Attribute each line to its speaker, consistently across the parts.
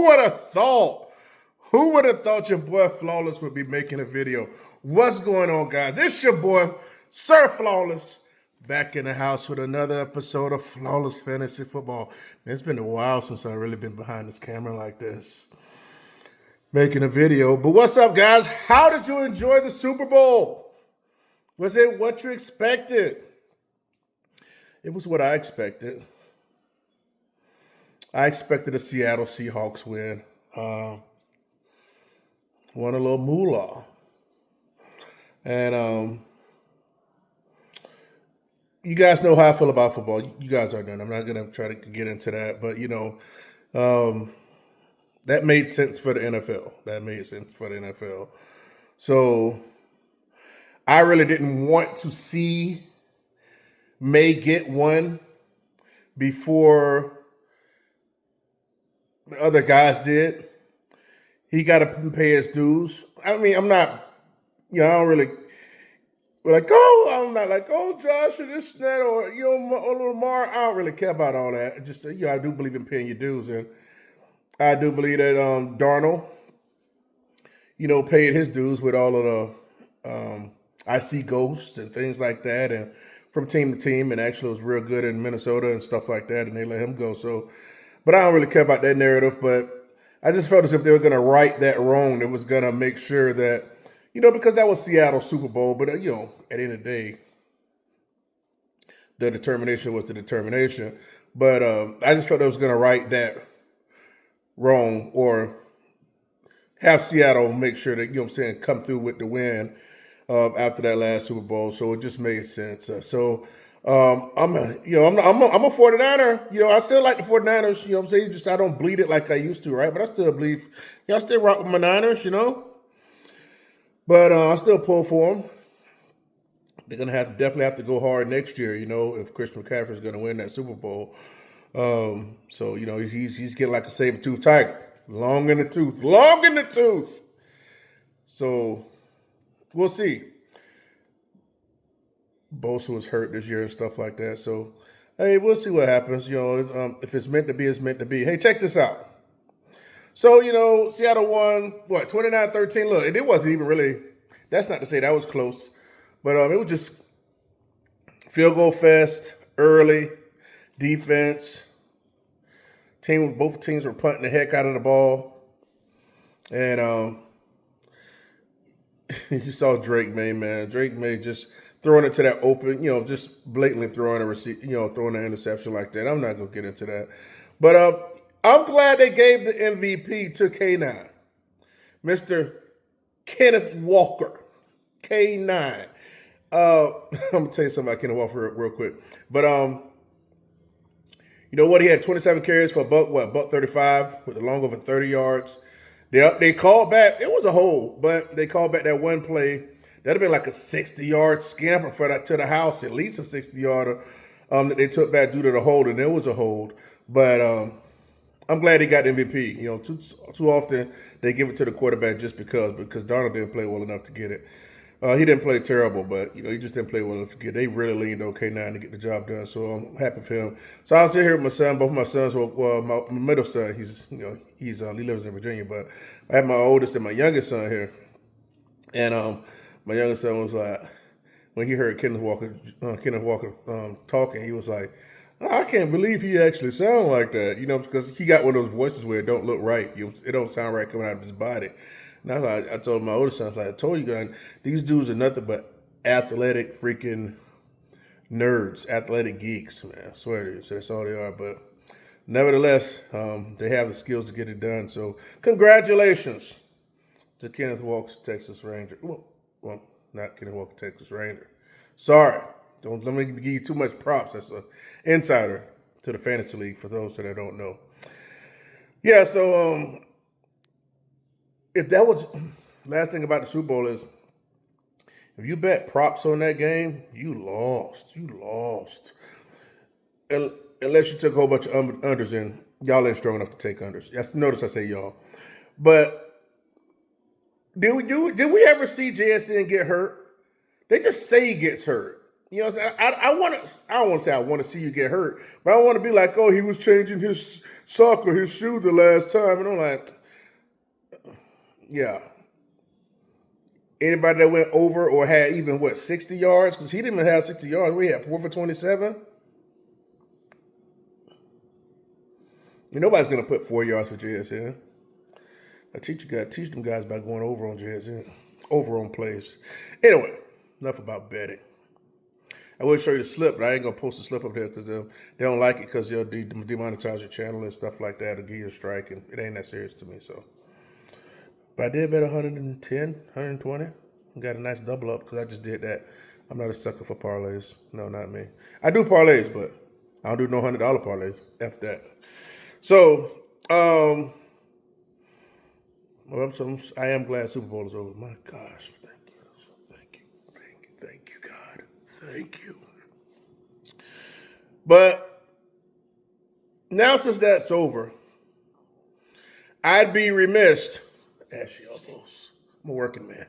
Speaker 1: Who would have thought? Who would have thought your boy Flawless would be making a video? What's going on, guys? It's your boy, Sir Flawless, back in the house with another episode of Flawless Fantasy Football. Man, it's been a while since I've really been behind this camera like this, making a video. But what's up, guys? How did you enjoy the Super Bowl? Was it what you expected? It was what I expected. I expected a Seattle Seahawks win. Won a little moolah. And you guys know how I feel about football. You guys are done. I'm not going to try to get into that. But, that made sense for the NFL. So I really didn't want to see May get one before the other guys did. He got to pay his dues. I mean, I'm not, I don't really, I'm not like, Josh or this and that, or, or Lamar. I don't really care about all that. Just, I do believe in paying your dues. And I do believe that Darnold, paid his dues with all of the I see ghosts and things like that. And from team to team, and actually was real good in Minnesota and stuff like that, and they let him go. So, but I don't really care about that narrative, but I just felt as if they were going to right that wrong. It was going to make sure that, because that was Seattle's Super Bowl, but, at the end of the day, the determination was the determination. But I just felt it was going to right that wrong, or have Seattle make sure that, come through with the win after that last Super Bowl. So it just made sense. I'm a 49er. I still like the 49ers, just I don't bleed it like I used to, right? But I still believe, I still rock with my Niners, But I still pull for them. They're going to definitely have to go hard next year, if Christian McCaffrey is going to win that Super Bowl. So, he's getting like a saber-tooth tiger. Long in the tooth. So we'll see. Bosa was hurt this year and stuff like that. So, hey, we'll see what happens. If it's meant to be, it's meant to be. Hey, check this out. So, Seattle won, 29-13? Look, and it wasn't even really, that's not to say that was close. But it was just field goal fest, early, defense. Both teams were punting the heck out of the ball. And you saw Drake May, man. Drake May just throwing it to that open, just blatantly throwing throwing an interception like that. I'm not going to get into that. But I'm glad they gave the MVP to K9. Mr. Kenneth Walker. K9. I'm going to tell you something about Kenneth Walker real quick. But, you know what? He had 27 carries for buck 35 with a long over 30 yards. They called back. It was a hold, but they called back that one play. That'd have been like a 60-yard scamper for that to the house, at least a 60-yarder that they took back due to the hold, and there was a hold. But I'm glad he got the MVP. Too often they give it to the quarterback just because Darnold didn't play well enough to get it. He didn't play terrible, but he just didn't play well enough to get it. They really leaned on K9 to get the job done, so I'm happy for him. So I was sitting here with my son. Both of my sons, my middle son, he lives in Virginia, but I have my oldest and my youngest son here, and my youngest son was like, when he heard Kenneth Walker talking, he was like, I can't believe he actually sounded like that, because he got one of those voices where it don't look right. It don't sound right coming out of his body. And I told my older son, I told you guys, these dudes are nothing but athletic freaking nerds, athletic geeks, man. I swear to you. So that's all they are. But nevertheless, they have the skills to get it done. So congratulations to Kenneth Walker, Texas Ranger. Well, not Kenneth Walker, Texas Ranger. Sorry. Don't let me give you too much props. That's an insider to the fantasy league for those that don't know. Yeah, so if that was last thing about the Super Bowl is if you bet props on that game, you lost. Unless you took a whole bunch of unders in. Y'all ain't strong enough to take unders. Yes, notice I say y'all. But did we ever see JSN get hurt? They just say he gets hurt. You know what I'm saying? I don't want to say I want to see you get hurt, but I want to be like, oh, he was changing his sock or his shoe the last time. And I'm like, yeah. Anybody that went over or had even, 60 yards? Because he didn't even have 60 yards. We had 4 for 27. Nobody's going to put 4 yards for JSN. I teach them guys by going over on JSN, over on plays. Anyway, enough about betting. I will show you the slip, but I ain't going to post the slip up there because they don't like it because they'll demonetize your channel and stuff like that or give you a strike, and it ain't that serious to me. So, but I did bet 110, 120. Got a nice double up because I just did that. I'm not a sucker for parlays. No, not me. I do parlays, but I don't do no $100 parlays. F that. So, I am glad Super Bowl is over. My gosh, thank you, God, thank you. But now since that's over, I'd be remiss. Ashy elbows. I'm a working man.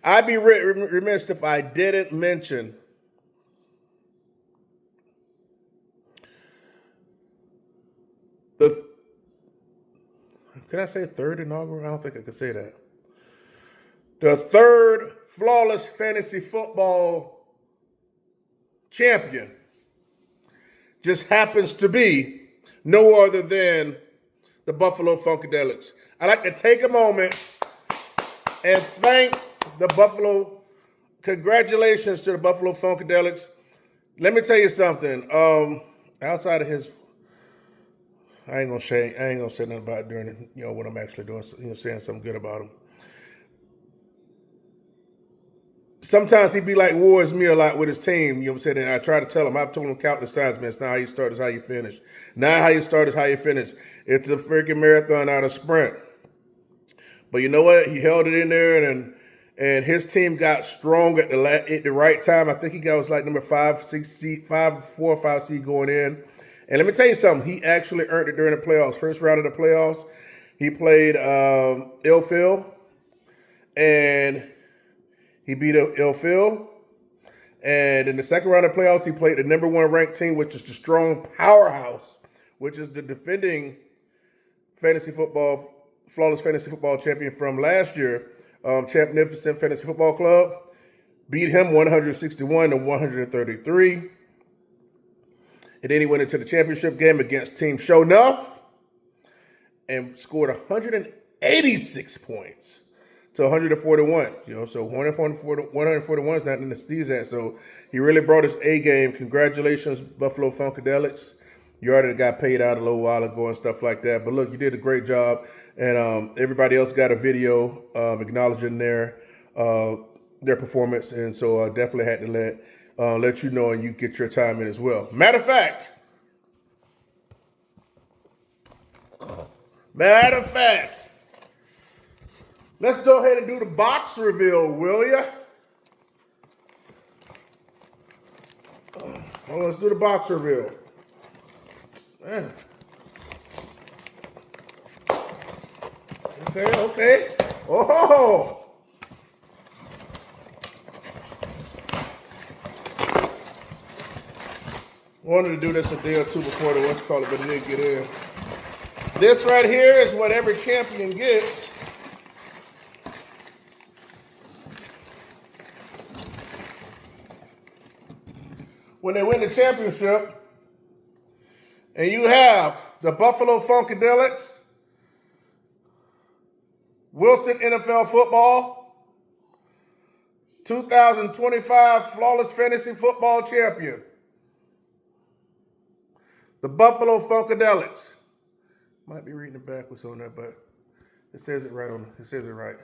Speaker 1: I'd be remiss if I didn't mention can I say third inaugural? I don't think I could say that. The third flawless fantasy football champion just happens to be no other than the Buffalo Funkadelics. I'd like to take a moment and thank the Buffalo. Congratulations to the Buffalo Funkadelics. Let me tell you something. Outside of his, I ain't gonna say nothing about it during what I'm actually doing. Saying something good about him. Sometimes he be like Wars me a lot with his team. You know what I'm saying? And I try to tell him. I've told him countless times, man. It's not how you start, it's how you finish. Not how you start, it's how you finish. It's a freaking marathon, not a sprint. But you know what? He held it in there, and his team got strong at the right time. I think he was like number 5, 6 seed, 4 or 5 seed going in. And let me tell you something. He actually earned it during the playoffs. First round of the playoffs, he played Ilfil, and he beat Ilfil. And in the second round of the playoffs, he played the number 1 ranked team, which is the Strong Powerhouse, which is the defending flawless fantasy football champion from last year, Champnificent Fantasy Football Club. Beat him 161 to 133. And then he went into the championship game against Team Show Nuff and scored 186 points to 141. So 141 is nothing to sneeze at. So he really brought his A game. Congratulations, Buffalo Funkadelics. You already got paid out a little while ago and stuff like that. But look, you did a great job. And everybody else got a video acknowledging their performance. And so I definitely had to let you know and you get your time in as well. Matter of fact, let's go ahead and do the box reveal, will ya? Let's do the box reveal. Man. Okay. Oh! Wanted to do this a day or two before the but it didn't get in. This right here is what every champion gets. When they win the championship, and you have the Buffalo Funkadelics, Wilson NFL Football, 2025 Flawless Fantasy Football Champion, the Buffalo Funkadelics. Might be reading it backwards on that, but it says it right on. It says it right.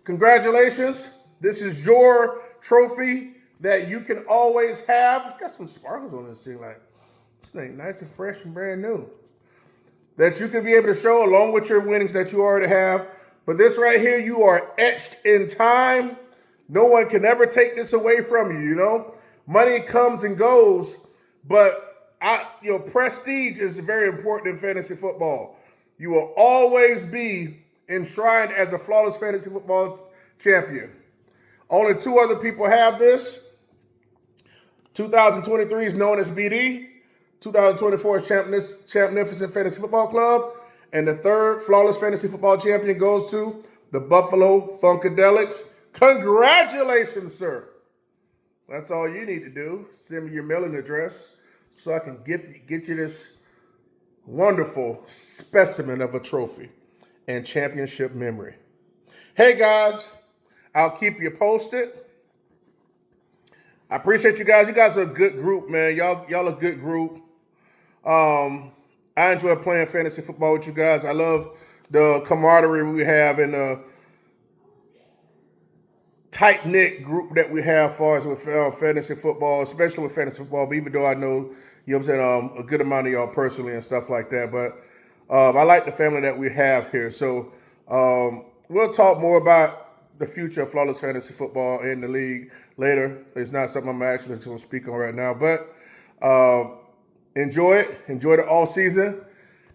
Speaker 1: Congratulations! This is your trophy that you can always have. Got some sparkles on this thing, like this thing, nice and fresh and brand new. That you can be able to show along with your winnings that you already have. But this right here, you are etched in time. No one can ever take this away from you. Money comes and goes, but prestige is very important in fantasy football. You will always be enshrined as a flawless fantasy football champion. Only 2 other people have this. 2023 is known as BD. 2024 is Champnificent Fantasy Football Club. And the third Flawless Fantasy Football Champion goes to the Buffalo Funkadelics. Congratulations, sir. That's all you need to do. Send me your mailing address so I can get you this wonderful specimen of a trophy and championship memory. Hey, guys, I'll keep you posted. I appreciate you guys. You guys are a good group, man. Y'all a good group. I enjoy playing fantasy football with you guys. I love the camaraderie we have and the tight-knit group that we have as far as with fantasy football, especially with fantasy football, but even though I know, you know what I'm saying, a good amount of y'all personally and stuff like that. But I like the family that we have here. So we'll talk more about the future of Flawless Fantasy Football in the league later. It's not something I'm actually going to speak on right now. But enjoy it. Enjoy the off season.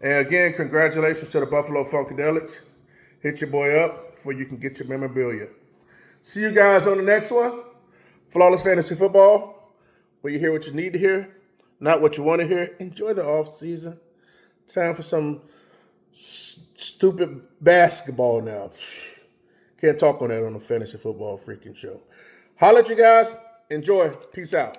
Speaker 1: And again, congratulations to the Buffalo Funkadelics. Hit your boy up before you can get your memorabilia. See you guys on the next one. Flawless Fantasy Football, where you hear what you need to hear, not what you want to hear. Enjoy the off season. Time for some stupid basketball now. Can't talk on that on the Fantasy Football freaking show. Holla at you guys. Enjoy. Peace out.